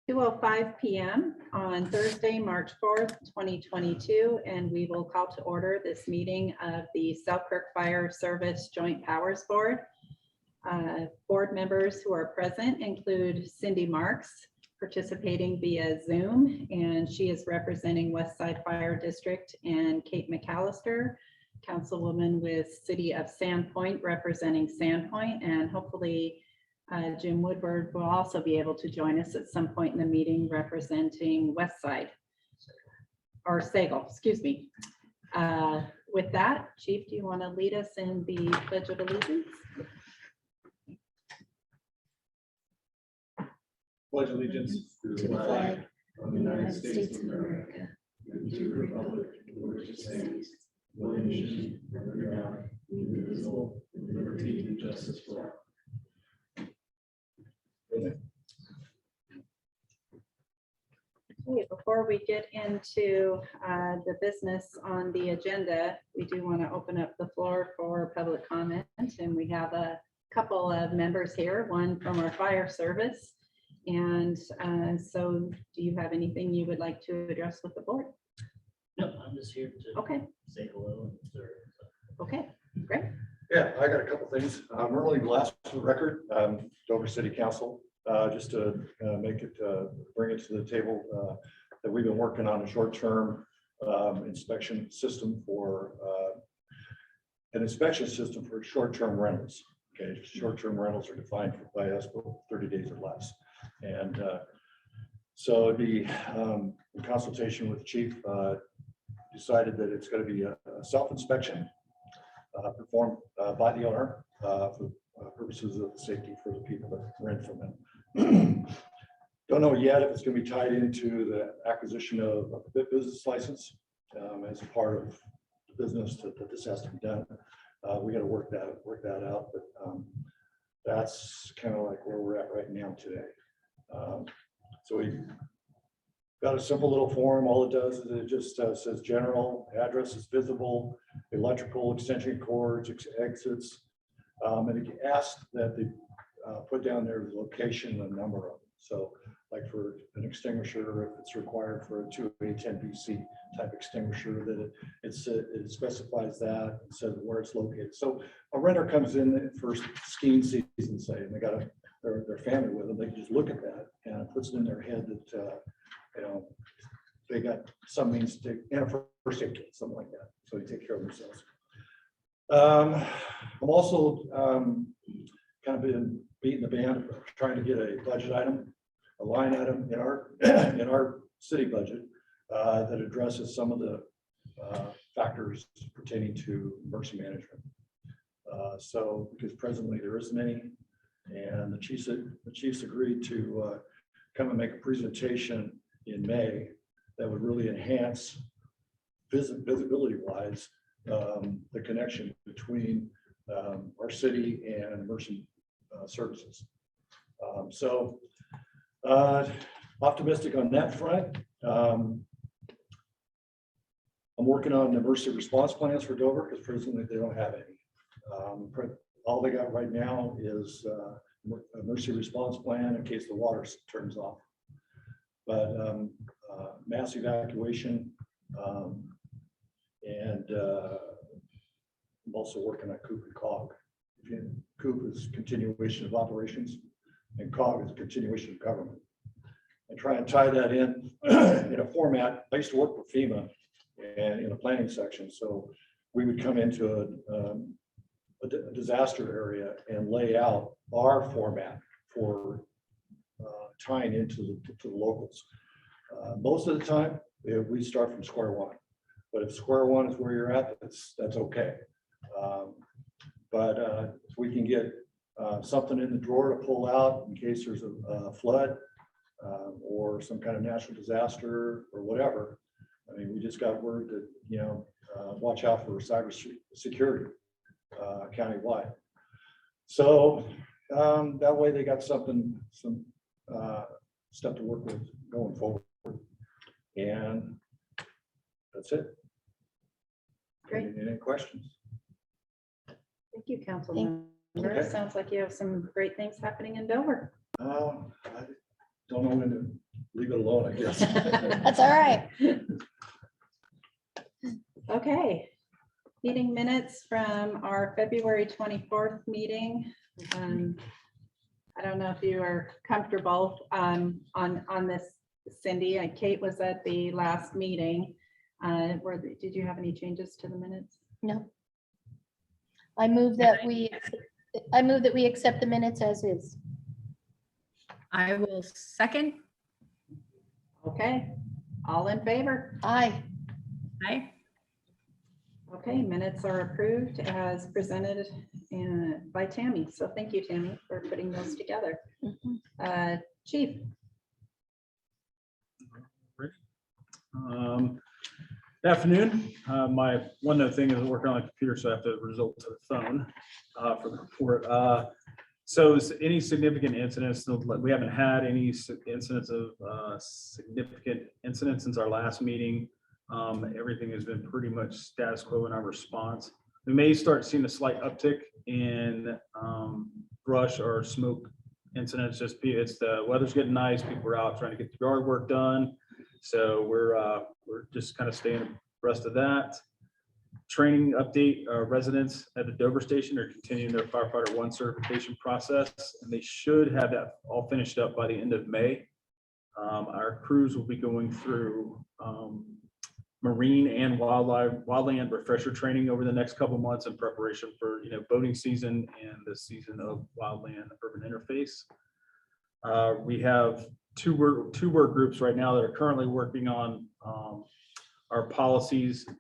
2:05 p.m. on Thursday, March 4th, 2022, and we will call to order this meeting of the Selkirk Fire Service Joint Powers Board. Board members who are present include Cindy Marks, participating via Zoom, and she is representing Westside Fire District, and Kate McAllister, Councilwoman with City of Sandpoint, representing Sandpoint, and hopefully Jim Woodward will also be able to join us at some point in the meeting representing Westside, or Sagal, excuse me. With that, Chief, do you want to lead us in the Pledge of Allegiance? Pledge allegiance to the flag of the United States of America, and to the republic for which it stands, one nation, under God, indivisible, with liberty and justice for all. Okay, before we get into the business on the agenda, we do want to open up the floor for public comment, and we have a couple of members here, one from our fire service. And so do you have anything you would like to address with the board? No, I'm just here to say hello and observe. Okay, great. Yeah, I got a couple things. Early last for the record, Dover City Council, just to make it, bring it to the table, that we've been working on a short-term inspection system for an inspection system for short-term rentals. Okay, short-term rentals are defined by us for 30 days or less. And so it'd be in consultation with the chief, decided that it's going to be a self-inspection performed by the owner for purposes of safety for the people that rent from them. Don't know yet if it's going to be tied into the acquisition of a business license as a part of the business that this has to be done. We got to work that out, but that's kind of like where we're at right now today. So we got a simple little form. All it does is it just says general, address is visible, electrical extension cords, exits, and it asks that they put down their location and number of them. So like for an extinguisher, if it's required for a 2A10BC type extinguisher, that it specifies that and says where it's located. So a renter comes in for skiing season, say, and they got their family with them, they can just look at that and it puts it in their head that you know, they got some means to and a first aid kit, something like that, so they take care of themselves. I'm also kind of been beating the band, trying to get a budget item, a line item in our city budget that addresses some of the factors pertaining to emergency management. So because presently there isn't any, and the chiefs agreed to come and make a presentation in May that would really enhance visibility wise the connection between our city and emergency services. So optimistic on that front. I'm working on emergency response plans for Dover because presently they don't have any. All they got right now is emergency response plan in case the water turns off. But mass evacuation, and I'm also working on COOP and COG. COOP is continuation of operations, and COG is a continuation of government. And try and tie that in a format. I used to work with FEMA and in a planning section, so we would come into a disaster area and lay out our format for tying into the locals. Most of the time, we start from square one, but if square one is where you're at, that's okay. But if we can get something in the drawer to pull out in case there's a flood or some kind of natural disaster or whatever, I mean, we just got word that, you know, watch out for cyber security countywide. So that way they got some stuff to work with going forward. And that's it. Great. Any questions? Thank you, Councilmember. Okay. Sounds like you have some great things happening in Dover. I don't know when to leave it alone, I guess. That's all right. Okay. Meeting minutes from our February 24th meeting. I don't know if you are comfortable on this, Cindy. Kate was at the last meeting. Did you have any changes to the minutes? No. I move that we accept the minutes as is. I will second. Okay, all in favor? Aye. Aye. Okay, minutes are approved as presented by Tammy. So thank you, Tammy, for putting those together. Chief. Afternoon. My one note thing is working on a computer, so I have to resort to the phone for the report. So is any significant incidents? We haven't had any incidents of significant incidents since our last meeting. Everything has been pretty much status quo in our response. We may start seeing a slight uptick in brush or smoke incidents. Just it's the weather's getting nice. People are out trying to get the yard work done. So we're just kind of staying abreast of that. Training update, residents at the Dover station are continuing their firefighter 1 certification process, and they should have that all finished up by the end of May. Our crews will be going through marine and wildland refresher training over the next couple months in preparation for boating season and the season of wildland urban interface. We have two work groups right now that are currently working on our policies and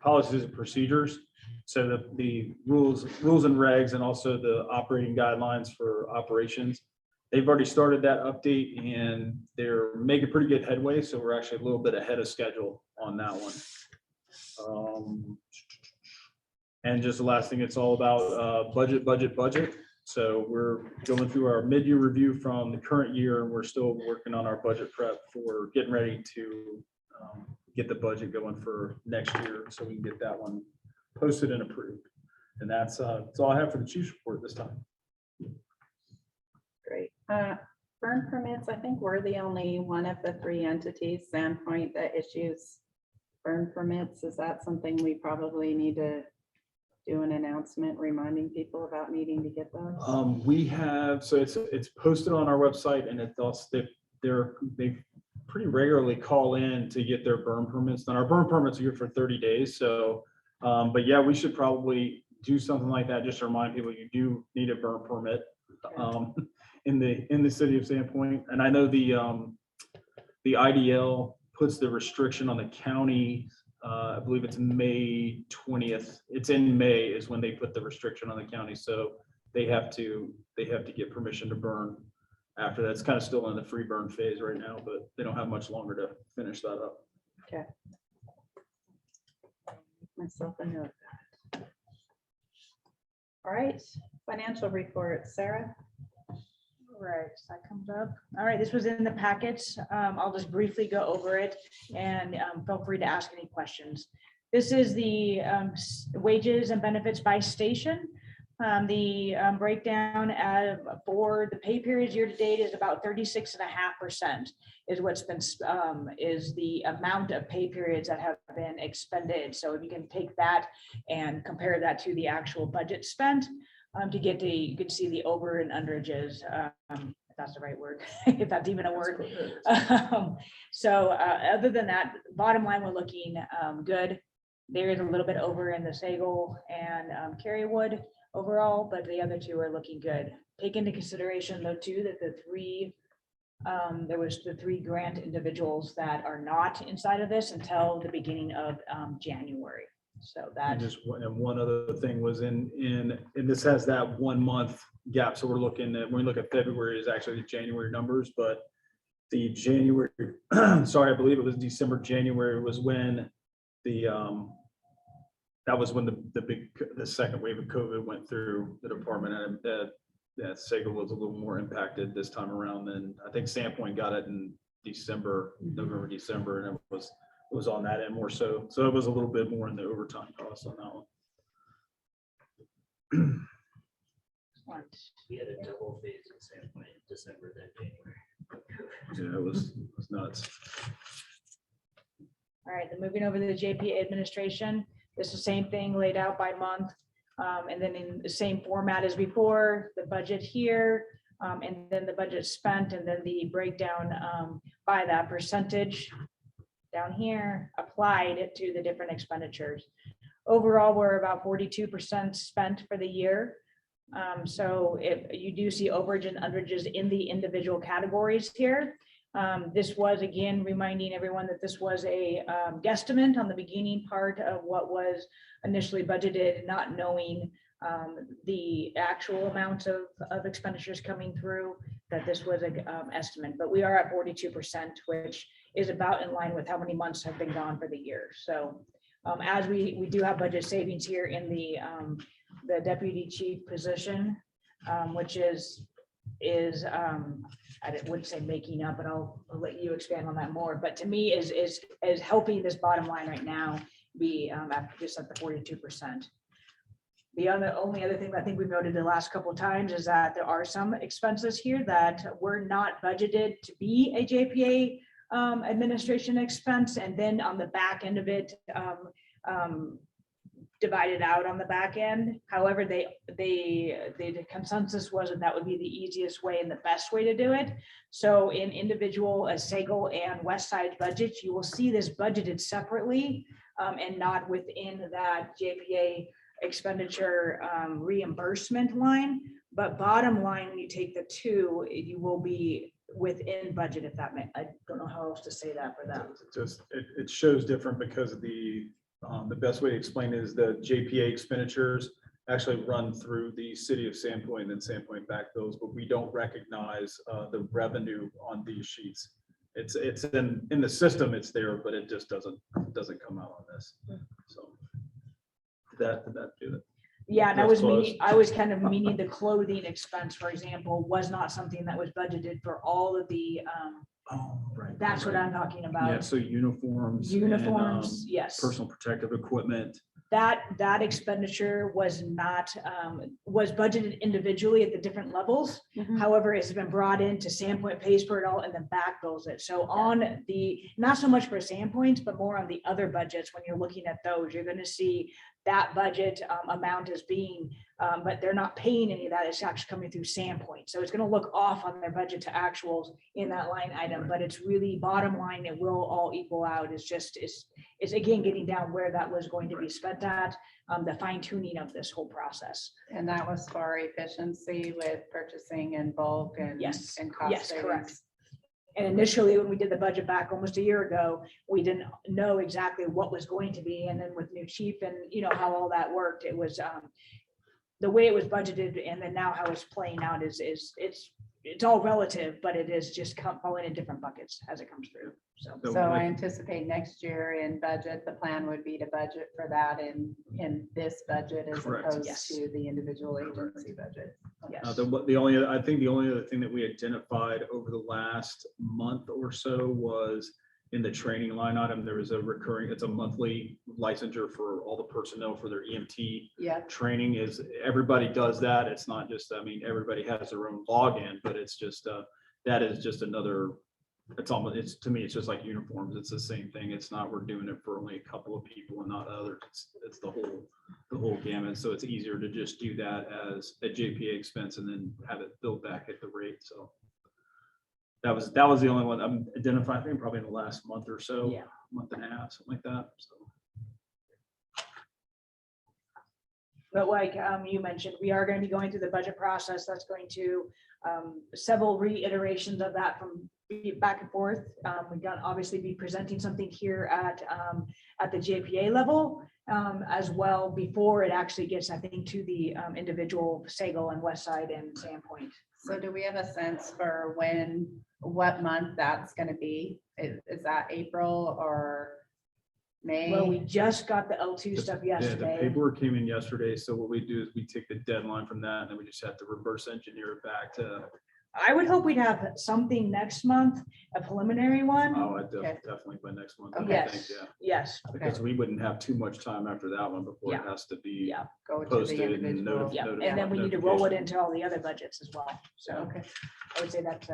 procedures. So the rules and regs, and also the operating guidelines for operations. They've already started that update and they're making pretty good headway. So we're actually a little bit ahead of schedule on that one. And just the last thing, it's all about budget. So we're going through our mid-year review from the current year, and we're still working on our budget prep for getting ready to get the budget going for next year, so we can get that one posted and approved. And that's all I have for the chief's report this time. Great. Burn permits, I think we're the only one of the 3 entities, Sandpoint, that issues burn permits. Is that something we probably need to do an announcement reminding people about needing to get those? We have, so it's posted on our website, and it's also they pretty regularly call in to get their burn permits. And our burn permits are here for 30 days. So, but yeah, we should probably do something like that just to remind people you do need a burn permit in the city of Sandpoint. And I know the IDL puts the restriction on the county. I believe it's May 20th. It's in May is when they put the restriction on the county. So they have to get permission to burn after that. It's kind of still in the free burn phase right now, but they don't have much longer to finish that up. Okay. Myself a note of that. All right, financial report, Sarah. Right, so that comes up. All right, this was in the packets. I'll just briefly go over it and feel free to ask any questions. This is the wages and benefits by station. The breakdown for the pay periods year to date is about 36.5% is what's been is the amount of pay periods that have been expended. So if you can take that and compare that to the actual budget spent, to get the, you can see the over and underages, if that's the right word, if that's even a word. So other than that, bottom line, we're looking good. There is a little bit over in the Sagal and Carywood overall, but the other 2 are looking good. Take into consideration though too that there was the 3 grant individuals that are not inside of this until the beginning of January. So that And just one other thing was and this has that 1 month gap. So we're looking at, when we look at February is actually the January numbers, but the January, sorry, I believe it was December, January was when that was when the second wave of COVID went through the department, and that Sagal was a little more impacted this time around than I think Sandpoint got it in December, November, December, and it was on that end more so. So it was a little bit more in the overtime cost on that one. We had a double phase in Sandpoint in December, then January. Yeah, it was nuts. All right, then moving over to the JPA administration, this is the same thing laid out by month. And then in the same format as before, the budget here, and then the budget spent, and then the breakdown by that percentage down here, applied to the different expenditures. Overall, we're about 42% spent for the year. So if you do see overage and underages in the individual categories here, this was, again, reminding everyone that this was a guesstimate on the beginning part of what was initially budgeted, not knowing the actual amount of expenditures coming through, that this was an estimate, but we are at 42%, which is about in line with how many months have been gone for the year. So as we do have budget savings here in the deputy chief position, which is I wouldn't say making up, but I'll let you expand on that more. But to me, is helping this bottom line right now be just at the 42%. The only other thing I think we've noted the last couple of times is that there are some expenses here that were not budgeted to be a JPA administration expense, and then on the back end of it, divided out on the back end. However, the consensus was that would be the easiest way and the best way to do it. So in individual Sagal and West Side budgets, you will see this budgeted separately and not within that JPA expenditure reimbursement line. But bottom line, when you take the two, you will be within budget, if that I don't know how else to say that for them. It shows different because of the best way to explain it is the JPA expenditures actually run through the city of Sandpoint and then Sandpoint back those, but we don't recognize the revenue on these sheets. It's in the system, it's there, but it just doesn't come out on this. So did that do it? Yeah, and That's close. I was kind of meaning the clothing expense, for example, was not something that was budgeted for all of the, Oh, right. that's what I'm talking Yeah, about. so uniforms. and, Uniforms, yes. Personal protective equipment. That expenditure was not, was budgeted individually at the different levels. Mhm. However, it's been brought into Sandpoint, pays for it all, and then backbills it. So on the, not so much for Sandpoint, but more on the other budgets, when you're looking at those, you're gonna see that budget amount is being, but they're not paying any of that. It's actually coming through Sandpoint. So it's gonna look off on their budget to actuals in that line item, but it's really bottom line, it will all equal out. It's just, it's again, getting down where that was going to be spent at, the fine tuning of this whole process. And that was for efficiency with purchasing in bulk and. Yes, And cost yes, correct. savings. And initially, when we did the budget back almost a year ago, we didn't know exactly what was going to be. And then with new chief and you know how all that worked, it was the way it was budgeted, and then now how it's playing out is it's all relative, but it is just falling in different buckets as it comes through. So So So I like- anticipate next year in budget, the plan would be to budget for that in this budget as Correct. opposed Yes. to the individual agency budget. yes. I think the only other thing that we identified over the last month or so was in the training line item, there was it's a monthly licensure for all the personnel for their EMT Yeah, training. Is everybody does that. It's not just, I mean, everybody has their own login, but it's just, that is just another, to me, it's just like uniforms. It's the same thing. It's not, we're doing it for only a couple of people and not others. It's the whole gamut. So it's easier to just do that as a JPA expense and then have it billed back at the rate. So that was the only one I'm identifying, I think probably in the last month or so. Yeah. Month and a half, something like that. So. But like you mentioned, we are going to be going through the budget process. That's going to several reiterations of that from back and forth. We're going to obviously be presenting something here at the JPA level as well before it actually gets, I think, to the individual Sagal and West Side and Sandpoint. so do we have a sense for what month that's gonna be? Is that April or May? Well, we just got the L2 stuff Yeah, the yesterday. paperwork came in yesterday, so what we do is we take the deadline from that, and then we just have to reverse engineer it back to I would hope we'd have something next month, a preliminary one. Oh, Okay. definitely by next month. Okay. I think, Yes, yeah. yes, Because we wouldn't have too much time after that one before it Yeah. has to be yeah, Go to posted the and individual. yeah. notified. And then we need to roll it into all the other budgets as well. So Okay. I would say that's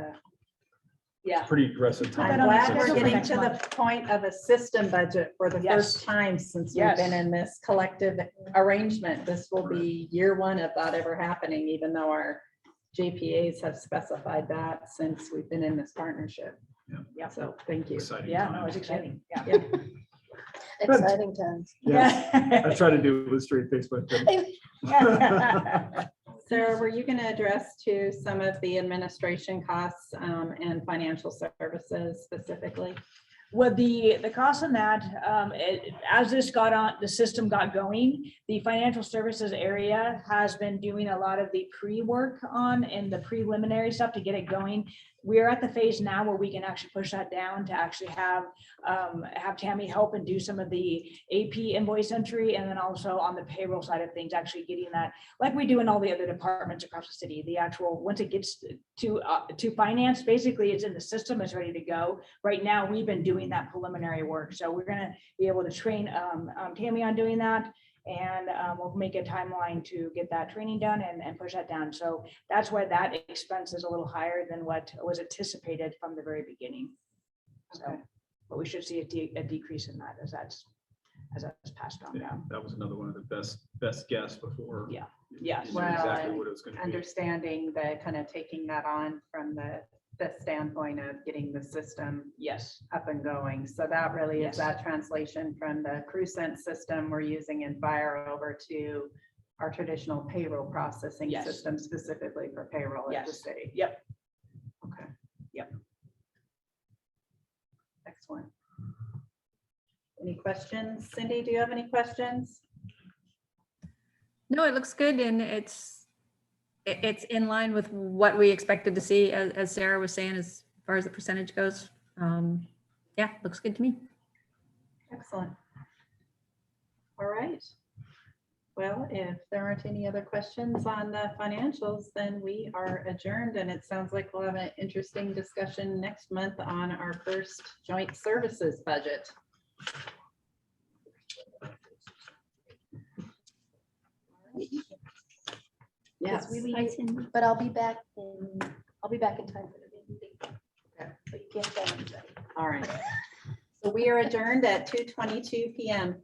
yeah. Pretty aggressive Put I'm that on the time. glad we're schedule for getting next to the month. point of a system budget for the Yes. first time since we've Yes. been in this collective arrangement. This will be year one of that ever happening, even though our JPAs have specified that since we've been in this partnership. Yeah. So thank you. Exciting Yeah, no, time. it's exciting. Yeah. Yeah. Exciting times. Yeah, I try to do it with straight face, but. Sarah, were you going to address to some of the administration costs and financial services specifically? Well, the cost on that, as this got on, the system got going, the financial services area has been doing a lot of the pre-work on and the preliminary stuff to get it going. We're at the phase now where we can actually push that down to actually have Tammy help and do some of the AP invoice entry, and then also on the payroll side of things, actually getting that, like we do in all the other departments across the city, the actual, once it gets to finance, basically it's in the system, it's ready to go. Right now, we've been doing that preliminary work, so we're gonna be able to train Tammy on doing that. And we'll make a timeline to get that training done and push that down. So that's why that expense is a little higher than what was anticipated from the very beginning. So, Okay. but we should see a decrease in that as that's passed on Yeah, down. that was another one of the best guess before. Yeah. you Yes. knew Well, Exactly and what it was gonna be. Understanding the kind of taking that on from the standpoint of getting the system Yes, up and going. So that really Yes. is that translation from the CruCent system we're using in fire over to our traditional payroll processing Yes. system specifically for payroll at the Yes. city. Yep. Okay. Yep. Excellent. Any questions? Cindy, do you have any questions? No, it looks good and it's in line with what we expected to see, as Sarah was saying, as far as the percentage goes. Yeah, looks good to me. Excellent. All right. Well, if there aren't any other questions on the financials, then we are adjourned, and it sounds like we'll have an interesting discussion next month on our first joint services budget. Yes. But I'll be back in time for the meeting. Okay. But you can't tell anybody. All right. So we are adjourned at 2:22 PM.